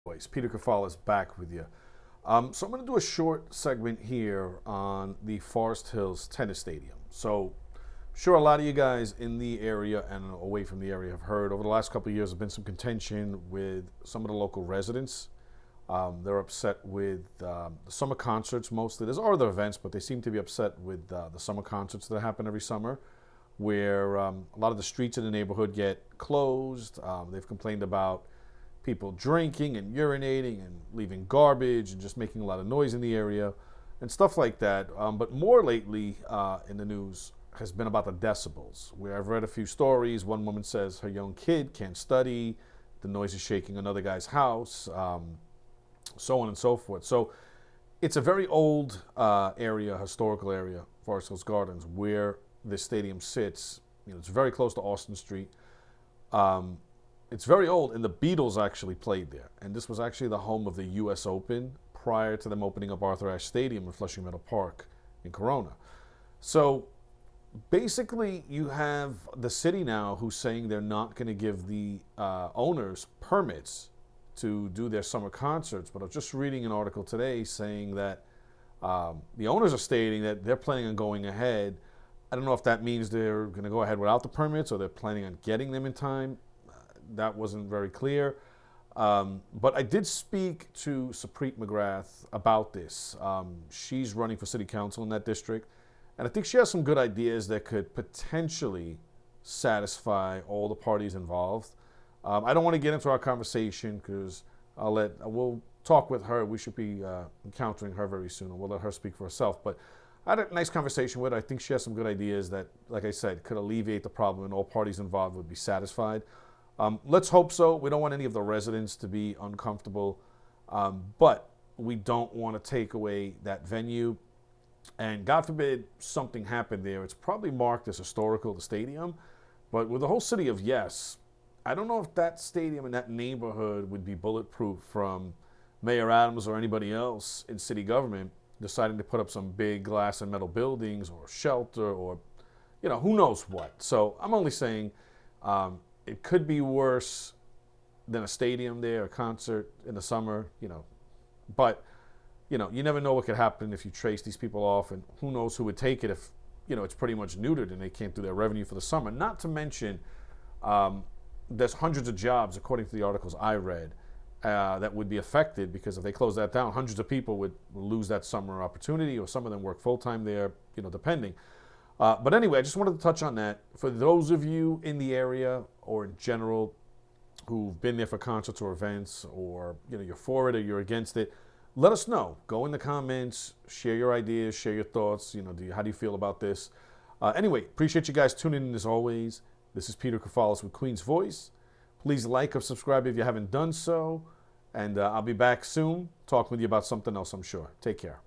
Boys, Peter Kefalas back with you. So I'm going to do a short segment here on the Forest Hills Tennis Stadium. So I'm sure a lot of you guys in the area and away from the area have heard over the last couple of years there's been some contention with some of the local residents. They're upset with the summer concerts mostly. There's other events, but they seem to be upset with the summer concerts that happen every summer, where a lot of the streets in the neighborhood get closed. They've complained about people drinking and urinating and leaving garbage and just making a lot of noise in the area and stuff like that. But more lately in the news has been about the decibels, where I've read a few stories. One woman says her young kid can't study, the noise is shaking another guy's house, so on and so forth. So it's a very old area, historical area, Forest Hills Gardens, where this stadium sits. You know, it's very close to Austin Street. It's very old, and the Beatles actually played there. And this was actually the home of the U.S. Open prior to them opening up Arthur Ashe Stadium in Flushing Meadow Park in Corona. So basically, you have the city now who's saying they're not going to give the owners permits to do their summer concerts. But I was just reading an article today saying that the owners are stating that they're planning on going ahead. I don't know if that means they're going to go ahead without the permits or they're planning on getting them in time. That wasn't very clear. But I did speak to Supreet McGrath about this. She's running for city council in that district. And I think she has some good ideas that could potentially satisfy all the parties involved. I don't want to get into our conversation because we'll talk with her. We should be encountering her very soon, and we'll let her speak for herself. But I had a nice conversation with her. I think she has some good ideas that, like I said, could alleviate the problem and all parties involved would be satisfied. Let's hope so. We don't want any of the residents to be uncomfortable, but we don't want to take away that venue. And God forbid something happened there. It's probably marked as historical, the stadium, but with the whole city of yes, I don't know if that stadium in that neighborhood would be bulletproof from Mayor Adams or anybody else in city government deciding to put up some big glass and metal buildings or shelter or, you know, who knows what. So I'm only saying it could be worse than a stadium there, a concert in the summer, you know. But, you know, you never know what could happen if you trace these people off, and who knows who would take it if, you know, it's pretty much neutered and they can't do their revenue for the summer. Not to mention there's hundreds of jobs, according to the articles I read, that would be affected because if they close that down, hundreds of people would lose that summer opportunity, or some of them work full-time there, you know, depending. But anyway, I just wanted to touch on that. For those of you in the area or in general who've been there for concerts or events, or, you know, you're for it or you're against it, let us know. Go in the comments, share your ideas, share your thoughts. You know, how do you feel about this? Anyway, appreciate you guys tuning in as always. This is Peter Kefalas with Queen's Voice. Please like or subscribe if you haven't done so. And I'll be back soon talking with you about something else, I'm sure. Take care.